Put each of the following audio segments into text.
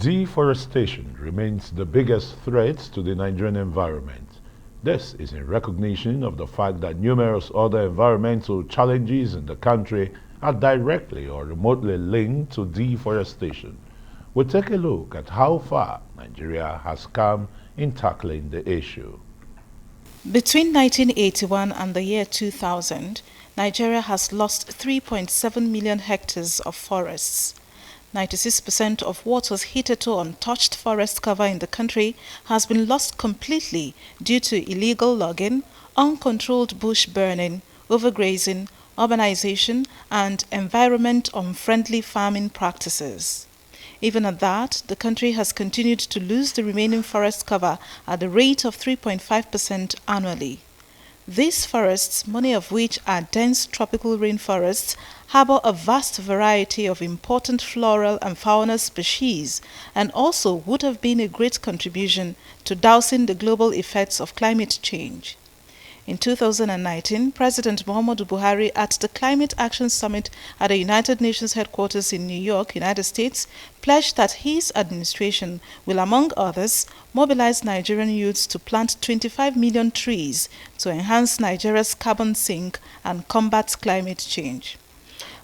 Deforestation remains the biggest threat to the Nigerian environment. This is in recognition of the fact that numerous other environmental challenges in the country are directly or remotely linked to deforestation. We'll take a look at how far Nigeria has come in tackling the issue. Between 1981 and the year 2000, Nigeria has lost 3.7 million hectares of forests. 96% of what was hitherto untouched forest cover in the country has been lost completely due to illegal logging, uncontrolled bush burning, overgrazing, urbanization, and environment-unfriendly farming practices. Even at that, the country has continued to lose the remaining forest cover at the rate of 3.5% annually. These forests, many of which are dense tropical rainforests, harbor a vast variety of important floral and fauna species and also would have been a great contribution to dousing the global effects of climate change. In 2019, President Muhammadu Buhari at the Climate Action Summit at the United Nations headquarters in New York, United States, pledged that his administration will, among others, mobilize Nigerian youths to plant 25 million trees to enhance Nigeria's carbon sink and combat climate change.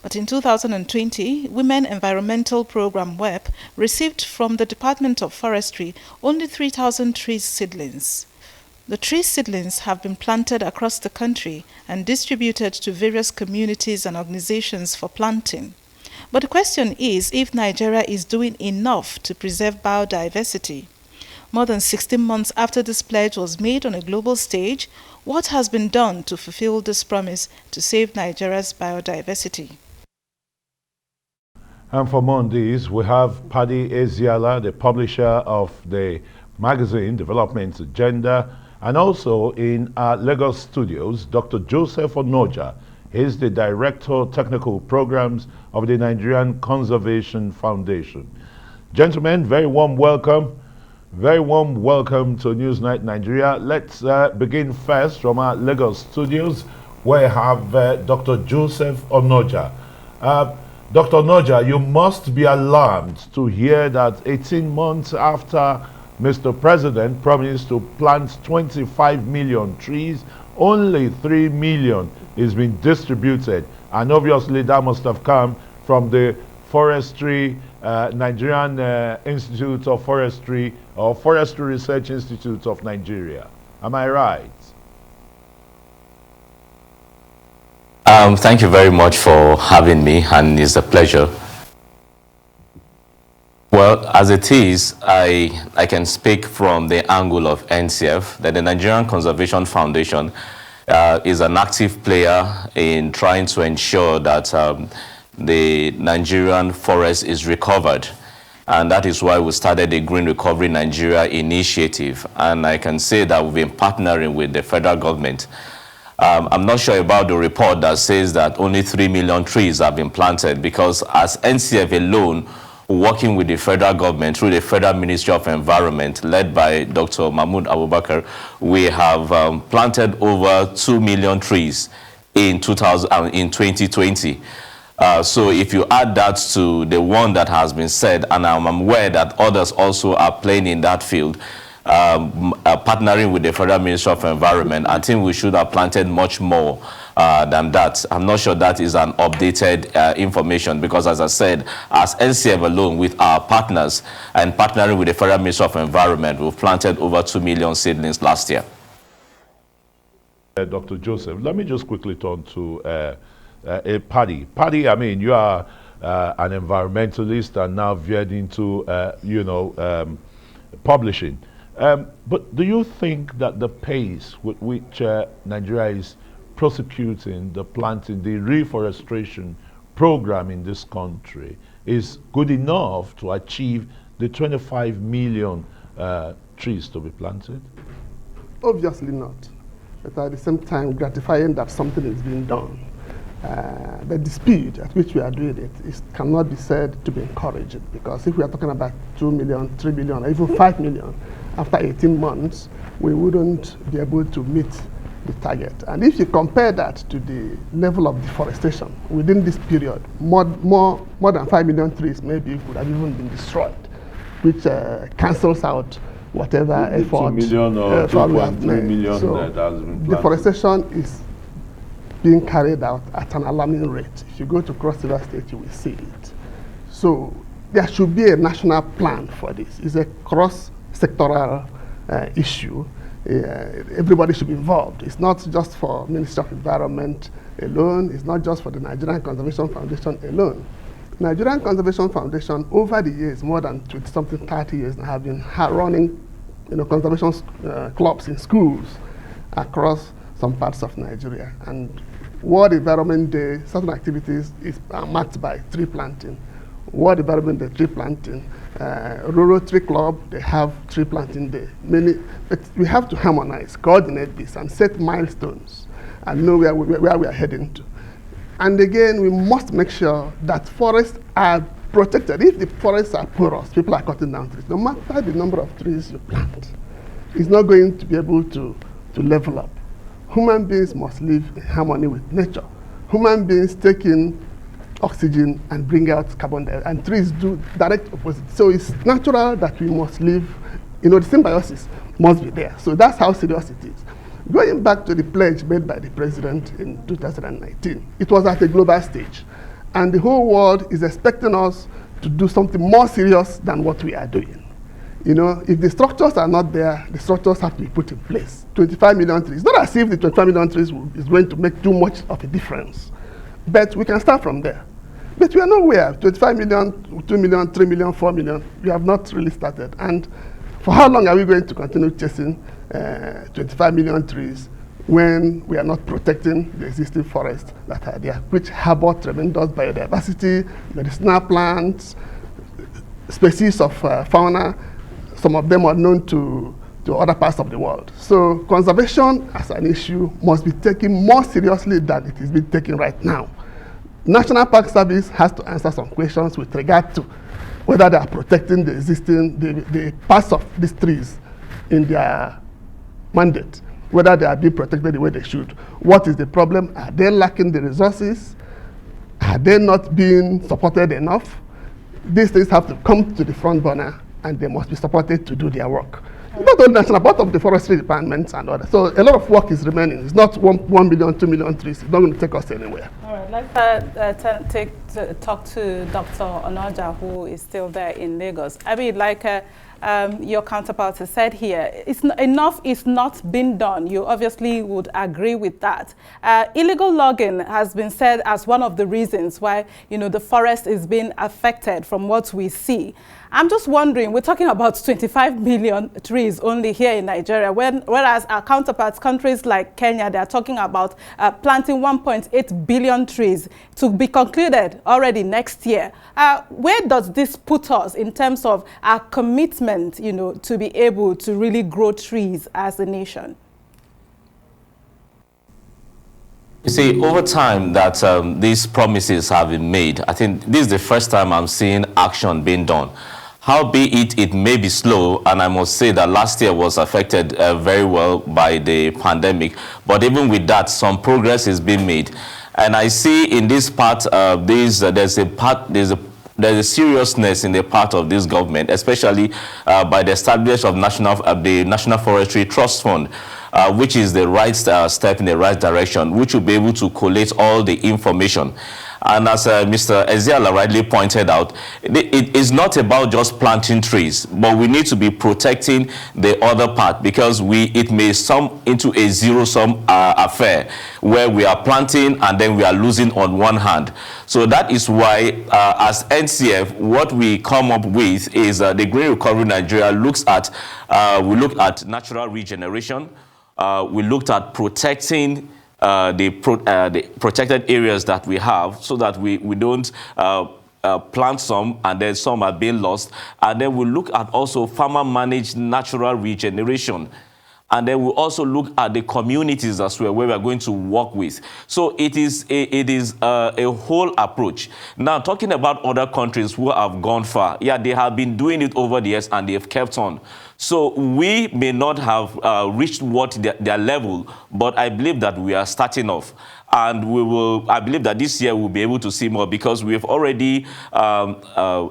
But in 2020, Women Environmental Program WEP received from the Department of Forestry only 3,000 tree seedlings. The tree seedlings have been planted across the country and distributed to various communities and organizations for planting. But the question is if Nigeria is doing enough to preserve biodiversity. More than 16 months after this pledge was made on a global stage, what has been done to fulfill this promise to save Nigeria's biodiversity? And for more on this, we have PADDY Eziala, the publisher of the magazine Development Agenda, and also in our Lagos studios, Dr. Joseph ONOJA. He's the Director of Technical Programs of the Nigerian Conservation Foundation. Gentlemen, very warm welcome. Very warm welcome to Newsnight Nigeria. Let's begin first from our Lagos studios, where I have Dr. Joseph ONOJA. Dr. ONOJA, you must be alarmed to hear that 18 months after Mr. President promised to plant 25 million trees, only 3 million is being distributed. And obviously that must have come from the Forestry, Nigerian Institute of Forestry, or Forestry Research Institute of Nigeria. Am I right? Thank you very much for having me, and it's a pleasure. Well, as it is, I can speak from the angle of NCF, that the Nigerian Conservation Foundation is an active player in trying to ensure that the Nigerian forest is recovered. And that is why we started the Green Recovery Nigeria initiative. And I can say that we've been partnering with the federal government. I'm not sure about the report that says that only 3 million trees have been planted, because as NCF alone, working with the federal government through the Federal Ministry of Environment, led by Dr. Mahmoud Abubakar, we have planted over 2 million trees in 2020. So if you add that to the one that has been said, and I'm aware that others also are playing in that field, partnering with the Federal Ministry of Environment, I think we should have planted much more than that. I'm not sure that is an updated information, because as I said, as NCF alone with our partners and partnering with the Federal Ministry of Environment, we've planted over 2 million seedlings last year. Dr. Joseph, let me just quickly turn to PADDY. PADDY, I mean, you are an environmentalist and now veered into, publishing. But do you think that the pace with which Nigeria is prosecuting the planting, the reforestation program in this country is good enough to achieve the 25 million trees to be planted? Obviously not. But at the same time, gratifying that something is being done. But the speed at which we are doing it cannot be said to be encouraging, because if we are talking about 2 million, 3 million, or even 5 million, after 18 months, we wouldn't be able to meet the target. And if you compare that to the level of deforestation within this period, more than 5 million trees maybe could have even been destroyed. which cancels out whatever effort 2 million or we 2.3 have made. million So that has been planted. deforestation is being carried out at an alarming rate. If you go to Cross River State, you will see it. So there should be a national plan for this. It's a cross-sectoral issue. Everybody should be involved. It's not just for Ministry of Environment alone. It's not just for the Nigerian Conservation Foundation alone. Nigerian Conservation Foundation, over the years, more than 20-something, 30 years, have been running, conservation clubs in schools across some parts of Nigeria. And World Environment Day, certain activities are marked by tree planting. World Environment Day, tree planting. Rural Tree Club, they have tree planting day. But we have to harmonize, coordinate this, and set milestones, and know where we are heading to. And again, we must make sure that forests are protected. If the forests are porous, people are cutting down trees. No matter the number of trees you plant, it's not going to be able to level up. Human beings must live in harmony with nature. Human beings take in oxygen and bring out carbon dioxide, and trees do direct opposite. So it's natural that we must live, the symbiosis must be there. So that's how serious it is. Going back to the pledge made by the president in 2019, it was at a global stage. And the whole world is expecting us to do something more serious than what we are doing. If the structures are not there, the structures have to be put in place. 25 million trees. Not as if the 25 million trees is going to make too much of a difference. But we can start from there. But we are nowhere. 25 million, 2 million, 3 million, 4 million. We have not really started. And for how long are we going to continue chasing 25 million trees when we are not protecting the existing forests that are there, which harbor tremendous biodiversity, medicinal plants, species of fauna, some of them are known to other parts of the world. So conservation as an issue must be taken more seriously than it is being taken right now. National Park Service has to answer some questions with regard to whether they are protecting the existing, the parts of these trees in their mandate, whether they are being protected the way they should. What is the problem? Are they lacking the resources? Are they not being supported enough? These things have to come to the front burner, and they must be supported to do their work. Not only national, but of the forestry departments and others. So a lot of work is remaining. It's not 1 million, 2 million trees. It's not going to take us anywhere. All right, let's talk to Dr. ONOJA, who is still there in Lagos. I mean, like your counterpart has said here, enough is not being done. You obviously would agree with that. Illegal logging has been said as one of the reasons why, the forest is being affected from what we see. I'm just wondering, we're talking about 25 million trees only here in Nigeria, whereas our counterparts, countries like Kenya, they are talking about planting 1.8 billion trees to be concluded already next year. Where does this put us in terms of our commitment, to be able to really grow trees as a nation? You see, over time that these promises have been made, I think this is the first time I'm seeing action being done. Howbeit it may be slow, and I must say that last year was affected very well by the pandemic. But even with that, some progress is being made. And I see in this part, there's a seriousness in the part of this government, especially by the establishment of the National Forestry Trust Fund, which is the right step in the right direction, which will be able to collate all the information. And as Mr. Ezeala rightly pointed out, it is not about just planting trees, but we need to be protecting the other part, because it may sum into a zero-sum affair where we are planting and then we are losing on one hand. So that is why, as NCF, what we come up with is the Green Recovery Nigeria looks at, we look at natural regeneration, we looked at protecting the protected areas that we have, so that we don't plant some and then some are being lost. And then we look at also farmer managed natural regeneration. And then we also look at the communities as well, where we are going to work with. So it is a whole approach. Now, talking about other countries who have gone far, yeah, they have been doing it over the years and they have kept on. So we may not have reached what their level, but I believe that we are starting off. And I believe that this year we'll be able to see more because we've already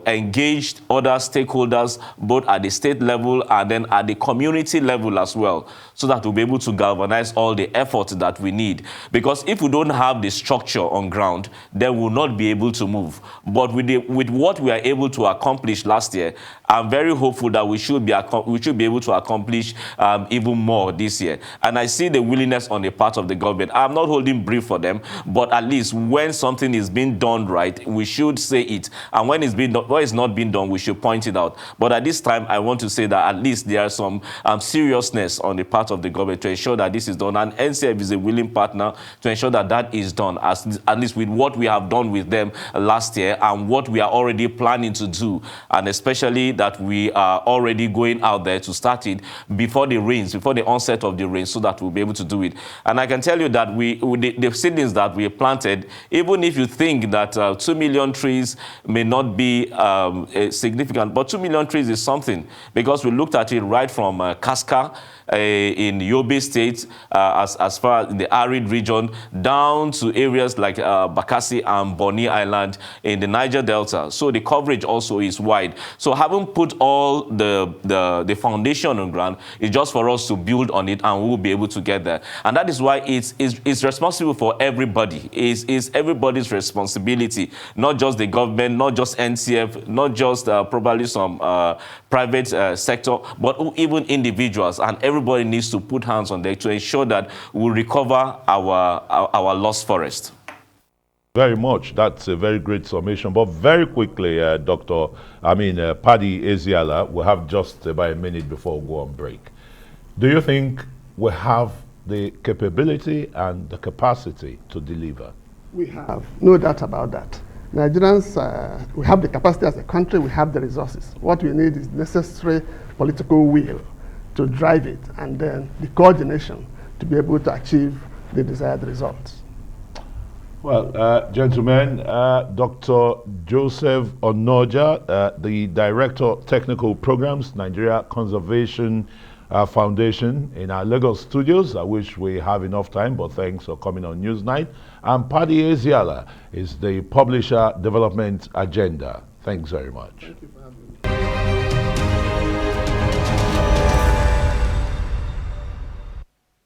engaged other stakeholders, both at the state level and then at the community level as well, so that we'll be able to galvanize all the efforts that we need. Because if we don't have the structure on ground, then we'll not be able to move. But with what we are able to accomplish last year, I'm very hopeful that we should be able to accomplish even more this year. And I see the willingness on the part of the government. I'm not holding brief for them, but at least when something is being done right, we should say it. And when it's not being done, we should point it out. But at this time, I want to say that at least there is some seriousness on the part of the government to ensure that this is done. And NCF is a willing partner to ensure that that is done, at least with what we have done with them last year and what we are already planning to do. And especially that we are already going out there to start it before the rains, before the onset of the rain, so that we'll be able to do it. And I can tell you that the seedlings that we planted, even if you think that 2 million trees may not be significant, but 2 million trees is something, because we looked at it right from Kaska in Yobe State, as far as the arid region, down to areas like Bakassi and Bonny Island in the Niger Delta. So the coverage also is wide. So having put all the foundation on ground, it's just for us to build on it, and we'll be able to get there. And that is why it's responsible for everybody. It's everybody's responsibility, not just the government, not just NCF, not just probably some private sector, but even individuals. And everybody needs to put hands on deck to ensure that we recover our lost forest. Very much. That's a very great summation. But very quickly, Paddy Ezeala, we have just about a minute before we go on break. Do you think we have the capability and the capacity to deliver? We have, no doubt about that. Nigerians, we have the capacity as a country, we have the resources. What we need is necessary political will to drive it, and then the coordination to be able to achieve the desired results. Well, gentlemen, Dr. Joseph ONOJA, the Director of Technical Programs, Nigeria Conservation Foundation, in our Lagos studios. I wish we have enough time, but thanks for coming on Newsnight. And Paddy Ezeala is the Publisher Development Agenda. Thanks very much. Thank you for having me.